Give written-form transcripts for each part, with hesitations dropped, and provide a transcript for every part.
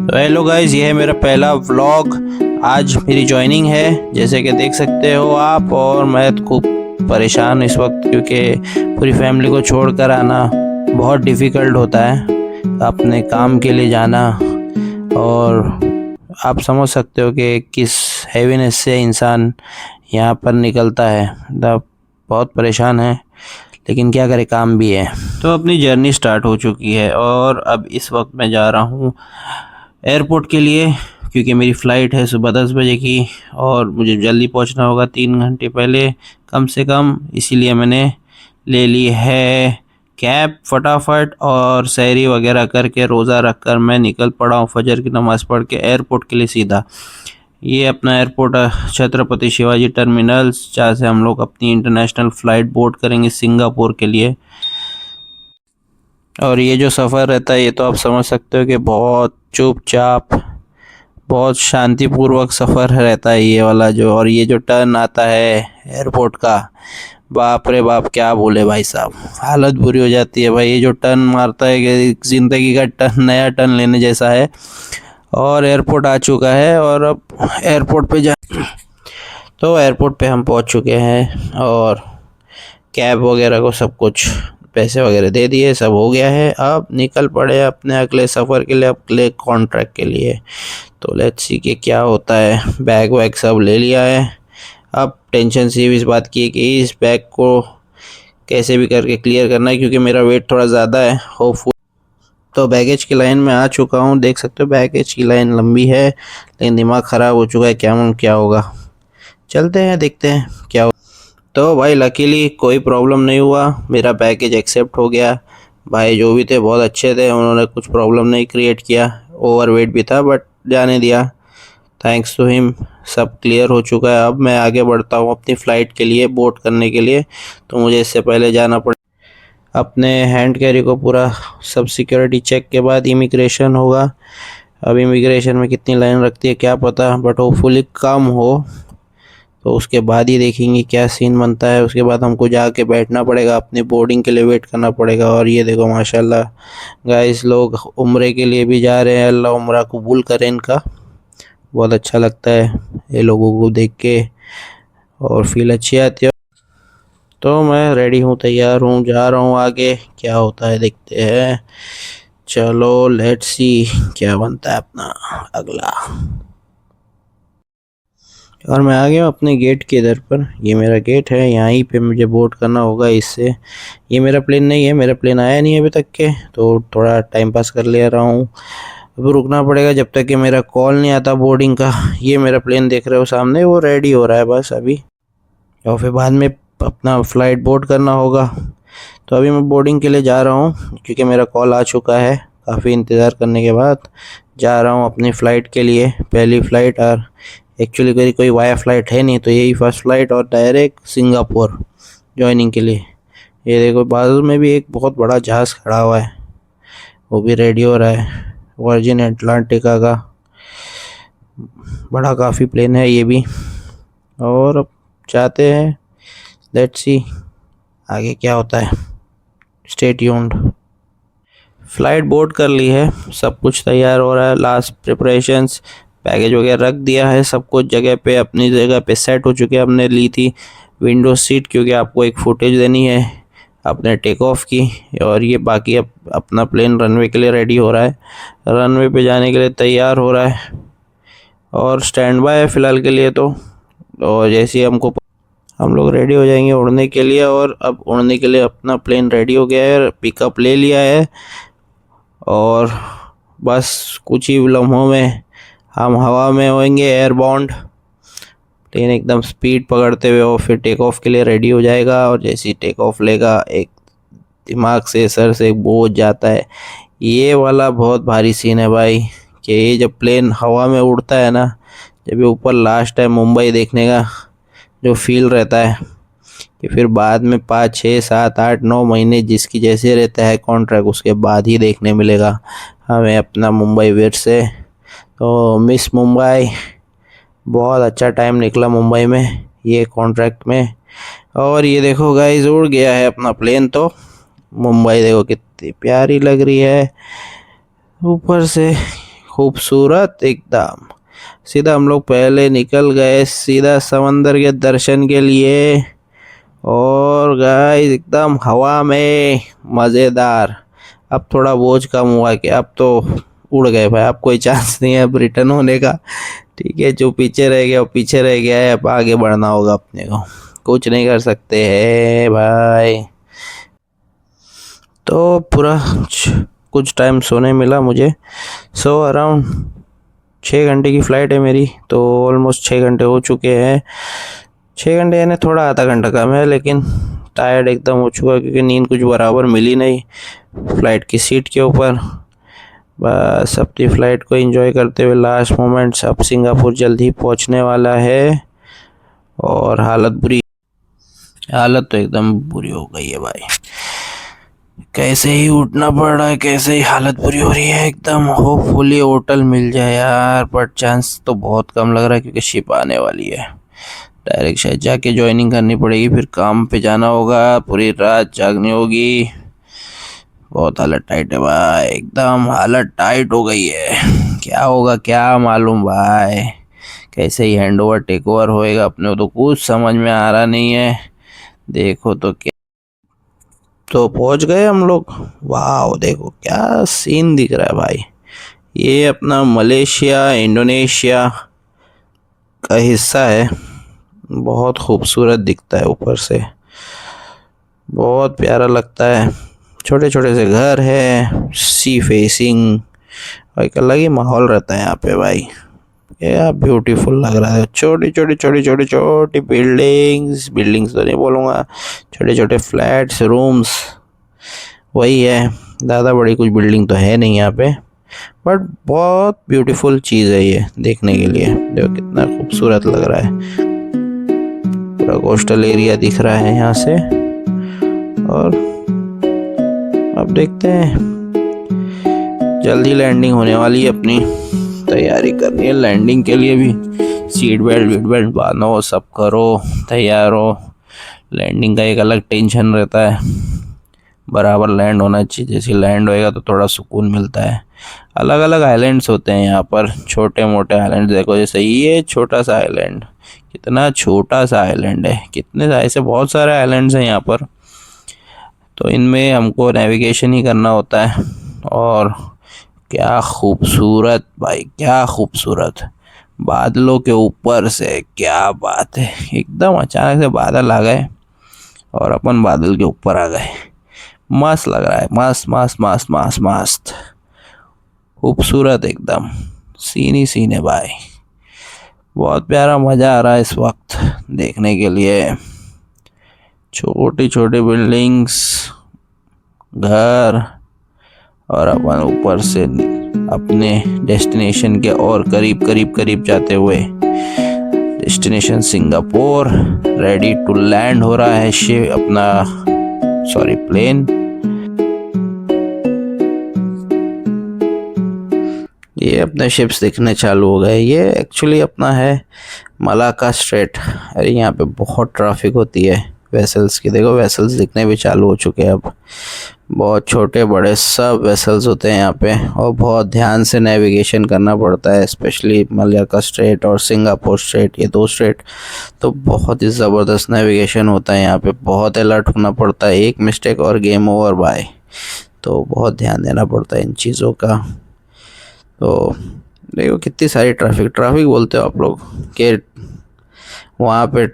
तो hello guys, ये है मेरा पहला व्लॉग। आज मेरी ज्वाइनिंग है, जैसे कि देख सकते हो आप। और मैं खूब परेशान इस वक्त, क्योंकि पूरी फैमिली को छोड़कर आना बहुत डिफ़िकल्ट होता है। अपने काम के लिए जाना, और आप समझ सकते हो कि किस हैवीनेस से इंसान यहाँ पर निकलता है। बहुत परेशान है, लेकिन क्या करें, काम भी है। तो अपनी जर्नी स्टार्ट हो चुकी है, और अब इस वक्त मैं जा रहा हूँ एयरपोर्ट के लिए, क्योंकि मेरी फ़्लाइट है सुबह 10 बजे की, और मुझे जल्दी पहुँचना होगा 3 घंटे पहले कम से कम। इसीलिए मैंने ले ली है कैब फटाफट, और सहरी वगैरह करके रोज़ा रख कर मैं निकल पड़ा हूँ फजर की नमाज़ पढ़ के एयरपोर्ट के लिए सीधा। ये अपना एयरपोर्ट छत्रपति शिवाजी टर्मिनल्स, जहाँ से हम लोग अपनी इंटरनेशनल फ़्लाइट बोर्ड करेंगे सिंगापुर के लिए। और ये जो सफ़र रहता है, ये तो आप समझ सकते हो कि बहुत चुपचाप, बहुत शांतिपूर्वक सफ़र रहता है ये वाला जो। और ये जो टर्न आता है एयरपोर्ट का, बाप रे बाप, क्या बोले भाई साहब, हालत बुरी हो जाती है भाई। ये जो टर्न मारता है कि ज़िंदगी का टर्न, नया टर्न लेने जैसा है। और एयरपोर्ट आ चुका है, और अब एयरपोर्ट पे जा तो एयरपोर्ट पे हम पहुंच चुके हैं, और कैब वगैरह को सब कुछ पैसे वगैरह दे दिए, सब हो गया है। अब निकल पड़े अपने अगले सफ़र के लिए, अगले कॉन्ट्रैक्ट के लिए। तो लेट्स सी कि क्या होता है। बैग वैग सब ले लिया है। अब टेंशन सिर्फ इस बात की है कि इस बैग को कैसे भी करके क्लियर करना है, क्योंकि मेरा वेट थोड़ा ज़्यादा है। होपफुल तो बैगेज की लाइन में आ चुका हूँ, देख सकते हो बैगेज की लाइन लंबी है, लेकिन दिमाग ख़राब हो चुका है, क्या होगा। चलते हैं, देखते हैं क्या। तो भाई लकीली कोई प्रॉब्लम नहीं हुआ, मेरा पैकेज एक्सेप्ट हो गया। भाई जो भी थे बहुत अच्छे थे, उन्होंने कुछ प्रॉब्लम नहीं क्रिएट किया। ओवरवेट भी था बट जाने दिया, थैंक्स टू हिम सब क्लियर हो चुका है। अब मैं आगे बढ़ता हूँ अपनी फ़्लाइट के लिए बोर्ड करने के लिए। तो मुझे इससे पहले जाना पड़े अपने हैंड कैरी को पूरा सब सिक्योरिटी चेक के बाद इमिग्रेशन होगा। अब इमिग्रेशन में कितनी लाइन रखती है क्या पता, बट होपफुली कम हो। तो उसके बाद ही देखेंगे क्या सीन बनता है। उसके बाद हमको जाके बैठना पड़ेगा, अपनी बोर्डिंग के लिए वेट करना पड़ेगा। और ये देखो माशाल्लाह गाइस, लोग उम्रे के लिए भी जा रहे हैं, अल्लाह उम्रा कबूल करे इनका। बहुत अच्छा लगता है ये लोगों को देख के, और फील अच्छी आती है। तो मैं रेडी हूँ, तैयार हूँ, जा रहा हूँ आगे, क्या होता है देखते हैं। चलो लेट्स सी क्या बनता है अपना अगला। और मैं आ गया अपने गेट के इधर पर। ये मेरा गेट है, यहीं पे मुझे बोर्ड करना होगा इससे। ये मेरा प्लेन नहीं है, मेरा प्लेन आया नहीं अभी तक के, तो थोड़ा टाइम पास कर ले रहा हूँ। अब रुकना पड़ेगा जब तक कि मेरा कॉल नहीं आता बोर्डिंग का। ये मेरा प्लेन देख रहे हो सामने, वो रेडी हो रहा है बस अभी, और फिर बाद में अपना फ़्लाइट बोर्ड करना होगा। तो अभी मैं बोर्डिंग के लिए जा रहा हूँ, क्योंकि मेरा कॉल आ चुका है। काफ़ी इंतज़ार करने के बाद जा रहा हूँ अपनी फ़्लाइट के लिए, पहली फ़्लाइट। और एक्चुअली मेरी कोई वाया फ़्लाइट है नहीं, तो यही फर्स्ट फ़्लाइट, और डायरेक्ट सिंगापुर जॉइनिंग के लिए। ये देखो बाजू में भी एक बहुत बड़ा जहाज़ खड़ा हुआ है, वो भी रेडी हो रहा है, वर्जिन एटलांटिका का बड़ा काफ़ी प्लेन है ये भी। और अब जाते हैं, लेट्स सी आगे क्या होता है। Stay tuned. फ़्लाइट बोर्ड कर ली है, सब कुछ तैयार हो रहा है, लास्ट प्रिपरेशंस, बैगेज वगैरह रख दिया है, सब कुछ जगह पे अपनी जगह पे सेट हो चुके हैं। हमने ली थी विंडो सीट, क्योंकि आपको एक फुटेज देनी है अपने टेक ऑफ की। और ये बाकी अपना प्लेन रनवे के लिए रेडी हो रहा है, रनवे पे जाने के लिए तैयार हो रहा है, और स्टैंड बाय है फ़िलहाल के लिए तो। और जैसे ही हम लोग रेडी हो जाएंगे उड़ने के लिए। और अब उड़ने के लिए अपना प्लेन रेडी हो गया है, पिकअप ले लिया है, और बस कुछ ही लम्हों में हम हवा में होंगे एयरबाउंड। प्लेन एकदम स्पीड पकड़ते हुए और फिर टेक ऑफ के लिए रेडी हो जाएगा। और जैसे ही टेक ऑफ लेगा, एक दिमाग से, सर से एक बोझ जाता है। ये वाला बहुत भारी सीन है भाई, कि ये जब प्लेन हवा में उड़ता है ना, जब ये ऊपर लास्ट टाइम मुंबई देखने का जो फील रहता है, कि फिर बाद में 5 6 7 8 9 महीने जिसकी जैसे रहता है कॉन्ट्रैक्ट, उसके बाद ही देखने मिलेगा हमें अपना मुंबई फिर से। तो मिस मुंबई, बहुत अच्छा टाइम निकला मुंबई में ये कॉन्ट्रैक्ट में। और ये देखो गाइस, उड़ गया है अपना प्लेन। तो मुंबई देखो कितनी प्यारी लग रही है ऊपर से, खूबसूरत एकदम। सीधा हम लोग पहले निकल गए सीधा समंदर के दर्शन के लिए। और गाइस एकदम हवा में मज़ेदार। अब थोड़ा बोझ कम हुआ कि अब तो उड़ गए भाई, अब कोई चांस नहीं है अब रिटर्न होने का। ठीक है, जो पीछे रह गया वो पीछे रह गया है, अब आगे बढ़ना होगा अपने को, कुछ नहीं कर सकते हैं भाई। तो पूरा कुछ टाइम सोने मिला मुझे। सो अराउंड 6 घंटे की फ़्लाइट है मेरी, तो ऑलमोस्ट 6 घंटे हो चुके हैं। 6 घंटे यानी थोड़ा आधा घंटा कम है, लेकिन टायर्ड एकदम हो चुका क्योंकि नींद कुछ बराबर मिली नहीं फ़्लाइट की सीट के ऊपर। बस अपनी फ़्लाइट को एंजॉय करते हुए लास्ट मोमेंट्स। अब सिंगापुर जल्द ही पहुंचने वाला है और हालत तो एकदम बुरी हो गई है भाई। कैसे ही उठना पड़ रहा है, कैसे ही हालत बुरी हो रही है एकदम। होपफुली होटल मिल जाए यार, बट चांस तो बहुत कम लग रहा है क्योंकि शिप आने वाली है। डायरेक्ट शायद जाके ज्वाइनिंग करनी पड़ेगी, फिर काम पे जाना होगा, पूरी रात जागनी होगी। बहुत हालत टाइट है भाई, एकदम हालत टाइट हो गई है। क्या होगा क्या मालूम भाई, कैसे ही हैंड ओवर टेक ओवर होएगा अपने को तो कुछ समझ में आ रहा नहीं है। देखो तो क्या, तो पहुंच गए हम लोग। वाह देखो क्या सीन दिख रहा है भाई। ये अपना मलेशिया इंडोनेशिया का हिस्सा है। बहुत खूबसूरत दिखता है ऊपर से, बहुत प्यारा लगता है। छोटे छोटे से घर है, सी फेसिंग, एक अलग ही माहौल रहता है यहाँ पे भाई। ये ब्यूटीफुल लग रहा है। छोटी छोटी छोटी छोटी छोटी बिल्डिंग्स तो नहीं बोलूँगा, छोटे छोटे फ्लैट्स रूम्स वही है। ज़्यादा बड़ी कुछ बिल्डिंग तो है नहीं यहाँ पे, बट बहुत ब्यूटीफुल चीज़ है ये देखने के लिए। देखो कितना खूबसूरत लग रहा है, पूरा कोस्टल एरिया दिख रहा है यहाँ से। और अब देखते हैं, जल्दी लैंडिंग होने वाली है अपनी, तैयारी करनी है लैंडिंग के लिए भी। सीट बेल्ट बांधो, सब करो, तैयार हो। लैंडिंग का एक अलग टेंशन रहता है, बराबर लैंड होना चाहिए। जैसे लैंड होएगा तो थोड़ा सुकून मिलता है। अलग अलग आइलैंड्स होते हैं यहाँ पर, छोटे मोटे आइलैंड। देखो जैसे ये छोटा सा आइलैंड, कितना छोटा सा आइलैंड है, कितने ऐसे बहुत सारे आइलैंड्स हैं यहाँ पर। तो इनमें हमको नेविगेशन ही करना होता है। और क्या खूबसूरत भाई, क्या खूबसूरत बादलों के ऊपर से, क्या बात है। एकदम अचानक से बादल आ गए और अपन बादल के ऊपर आ गए। मस्त लग रहा है, मस्त मस्त मस्त मस्त मस्त, खूबसूरत एकदम, सीन ही सीन है भाई। बहुत प्यारा, मज़ा आ रहा है इस वक्त देखने के लिए। छोटी छोटी बिल्डिंग्स, घर, और अपन ऊपर से अपने डेस्टिनेशन के और करीब करीब करीब जाते हुए। Destination Singapore, ready to land हो रहा है शिप अपना, सॉरी प्लेन। ये अपने शिप्स दिखने चालू हो गए। ये एक्चुअली अपना है मलाक्का स्ट्रेट। अरे यहाँ पे बहुत ट्रैफिक होती है वेसल्स की। देखो वेसल्स दिखने भी चालू हो चुके हैं अब। बहुत छोटे बड़े सब वेसल्स होते हैं यहाँ पे, और बहुत ध्यान से नेविगेशन करना पड़ता है। स्पेशली मलाक्का स्ट्रेट और सिंगापुर स्ट्रेट, ये दो स्ट्रेट तो बहुत ही ज़बरदस्त नेविगेशन होता है यहाँ पे। बहुत अलर्ट होना पड़ता है, एक मिस्टेक और गेम ओवर बाय। तो बहुत ध्यान देना पड़ता है इन चीज़ों का। तो देखो कितनी सारी ट्रैफिक बोलते हो आप लोग कि वहाँ पे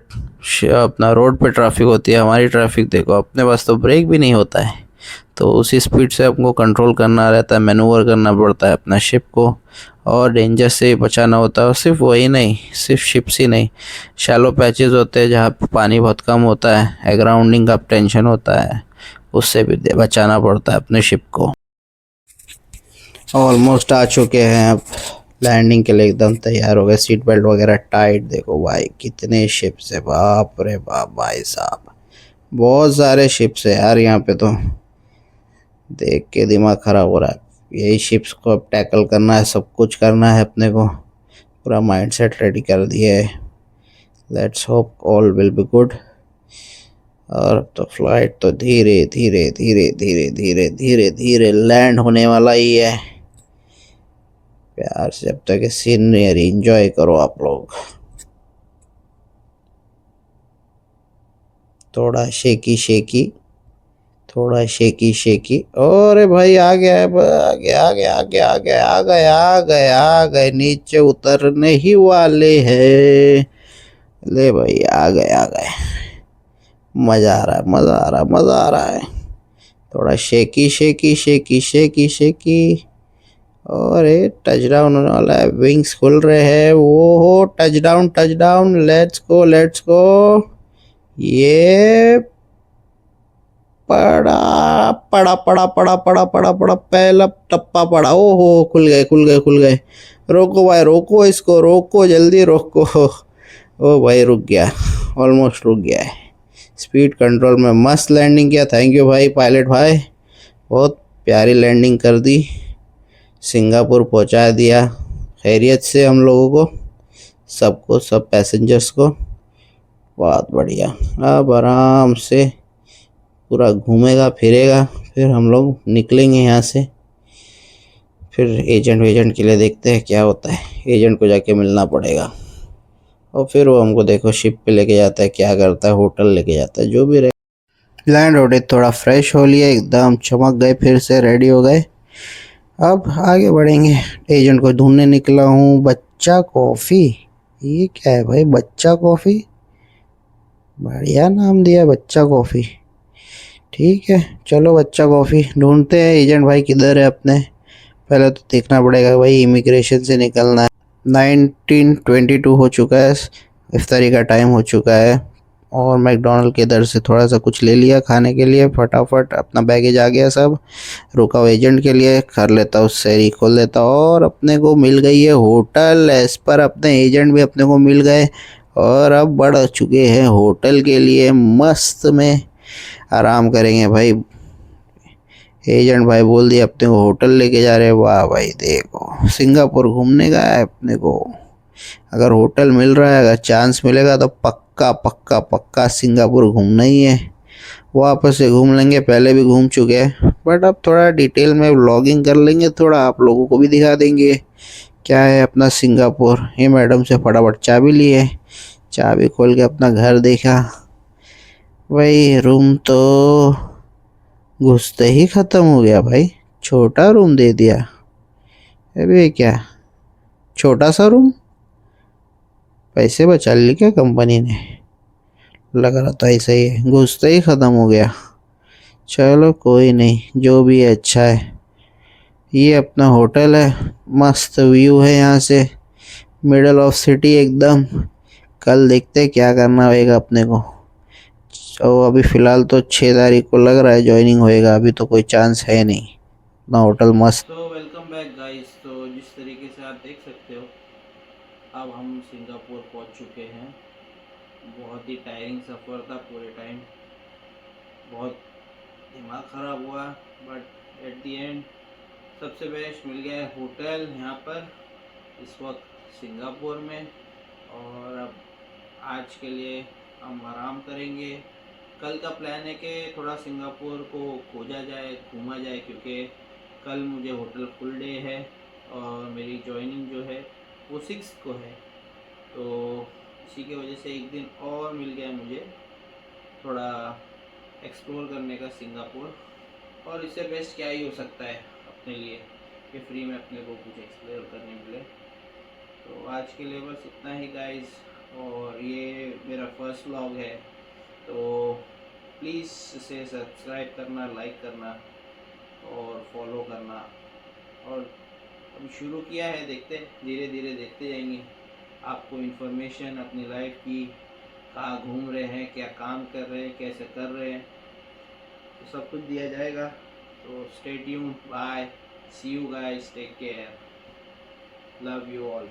अपना रोड पे ट्रैफिक होती है। हमारी ट्रैफिक देखो, अपने पास तो ब्रेक भी नहीं होता है, तो उसी स्पीड से हमको कंट्रोल करना रहता है, मैनूवर करना पड़ता है अपना शिप को, और डेंजर से बचाना होता है। और सिर्फ वही नहीं, सिर्फ शिप्स ही नहीं, शैलो पैचेस होते हैं जहाँ पानी बहुत कम होता है, ग्राउंडिंग का टेंशन होता है, उससे भी बचाना पड़ता है अपने शिप को। ऑलमोस्ट आ चुके हैं, अब लैंडिंग के लिए एकदम तैयार हो गए, सीट बेल्ट वगैरह टाइट। देखो भाई कितने शिप्स है, बाप रे बाप भाई साहब, बहुत सारे शिप्स है यार यहाँ पे। तो देख के दिमाग ख़राब हो रहा है। यही शिप्स को अब टैकल करना है, सब कुछ करना है अपने को, पूरा माइंडसेट रेडी कर दिया है। Let's hope all will be good. और अब तो फ्लाइट तो धीरे धीरे धीरे धीरे धीरे धीरे धीरे लैंड होने वाला ही है। प्यार से जब तक सीनरी एंजॉय करो आप लोग। थोड़ा शेकी शेकी, थोड़ा शेकी शेकी। अरे भाई आ गया है, आ गया आ गया आ गया आ गया आ गया आ गया आ गए, नीचे उतरने ही वाले हैं। ले भाई आ गए आ गए। मजा आ रहा है मजा आ रहा है मजा आ रहा है। थोड़ा shaky shaky shaky shaky shaky. और ये टच डाउन होने वाला है, विंग्स खुल रहे हैं। वो हो touch down, let's go let's go. ये पड़ा पड़ा पड़ा पड़ा पड़ा पड़ा पड़ा, पहला टप्पा पड़ा। ओ हो खुल गए खुल गए खुल गए। रोको भाई रोको, इसको रोको, जल्दी रोको। ओ भाई रुक गया, ऑलमोस्ट रुक गया है। स्पीड कंट्रोल में मस्त लैंडिंग किया, थैंक यू भाई पायलट भाई, बहुत प्यारी लैंडिंग कर दी। सिंगापुर पहुंचा दिया खैरियत से हम लोगों को, सबको, सब पैसेंजर्स को। बहुत बढ़िया। अब आराम से पूरा घूमेगा फिरेगा, फिर हम लोग निकलेंगे यहाँ से। फिर एजेंट के लिए देखते हैं क्या होता है, एजेंट को जाके मिलना पड़ेगा। और फिर वो हमको देखो शिप पे लेके जाता है, क्या करता है, होटल लेके जाता है, जो भी रहे। लैंड होते थोड़ा फ्रेश हो लिया, एकदम चमक गए, फिर से रेडी हो गए। अब आगे बढ़ेंगे। एजेंट को ढूंढने निकला हूँ। बच्चा कॉफ़ी, ये क्या है भाई, बच्चा कॉफ़ी, बढ़िया नाम दिया बच्चा कॉफ़ी। ठीक है चलो बच्चा कॉफ़ी ढूंढते हैं। एजेंट भाई किधर है अपने, पहले तो देखना पड़ेगा भाई, इमिग्रेशन से निकलना है। 19:22 हो चुका है, इफ्तारी का टाइम हो चुका है। और मैकडोनल्ड के इधर से थोड़ा सा कुछ ले लिया खाने के लिए, फटाफट अपना बैगेज आ गया सब। रुका हुआ एजेंट के लिए, कर लेता उससे रिकॉल लेता। और अपने को मिल गई है होटल, एज पर अपने एजेंट भी अपने को मिल गए। और अब बढ़ चुके हैं होटल के लिए, मस्त में आराम करेंगे भाई। एजेंट भाई बोल दिया अपने को होटल लेके जा रहे हैं। वाह भाई देखो, सिंगापुर घूमने का है अपने को। अगर होटल मिल रहा है, अगर चांस मिलेगा तो पक्का पक्का पक्का सिंगापुर घूमना ही है। वापस से घूम लेंगे, पहले भी घूम चुके हैं, बट अब थोड़ा डिटेल में व्लॉगिंग कर लेंगे, थोड़ा आप लोगों को भी दिखा देंगे क्या है अपना सिंगापुर। ये मैडम से फटाफट चाबी लिए, चाबी खोल के अपना घर देखा। भाई रूम तो घुसते ही ख़त्म हो गया भाई, छोटा रूम दे दिया। अबे क्या छोटा सा रूम, पैसे बचा लिए क्या कंपनी ने, लग रहा था ऐसा ही है, घुसते ही ख़त्म हो गया। चलो कोई नहीं, जो भी है अच्छा है। ये अपना होटल है, मस्त व्यू है यहाँ से, मिडल ऑफ सिटी एकदम। कल देखते हैं क्या करना होएगा अपने को। तो अभी फ़िलहाल तो 6 तारीख को लग रहा है ज्वाइनिंग होएगा, अभी तो कोई चांस है नहीं। अपना होटल मस्त। तो वेलकम बैक गाइस। तो जिस तरीके से आप देख सकते हो, अब हम सिंगापुर पहुंच चुके हैं। बहुत ही टायरिंग सफ़र था, पूरे टाइम बहुत दिमाग ख़राब हुआ, बट एट दी एंड सबसे बेस्ट मिल गया है होटल यहाँ पर इस वक्त सिंगापुर में। और अब आज के लिए हम आराम करेंगे। कल का प्लान है कि थोड़ा सिंगापुर को खोजा जाए, घूमा जाए, क्योंकि कल मुझे होटल फुल डे है और मेरी जॉइनिंग जो है वो 6 को है। तो इसी की वजह से एक दिन और मिल गया मुझे थोड़ा एक्सप्लोर करने का सिंगापुर। और इससे बेस्ट क्या ही हो सकता है अपने लिए कि फ्री में अपने को कुछ एक्सप्लोर करने मिले। तो आज के लिए बस इतना ही गाइस। और ये मेरा फर्स्ट व्लॉग है, तो प्लीज़ इसे सब्सक्राइब करना, लाइक करना और फॉलो करना। और अभी शुरू किया है, देखते धीरे धीरे देखते जाएंगे आपको इन्फॉर्मेशन अपनी लाइफ की, कहाँ घूम रहे हैं, क्या काम कर रहे हैं, कैसे कर रहे हैं, तो सब कुछ दिया जाएगा। तो stay tuned, bye, see you guys, take care, love you all.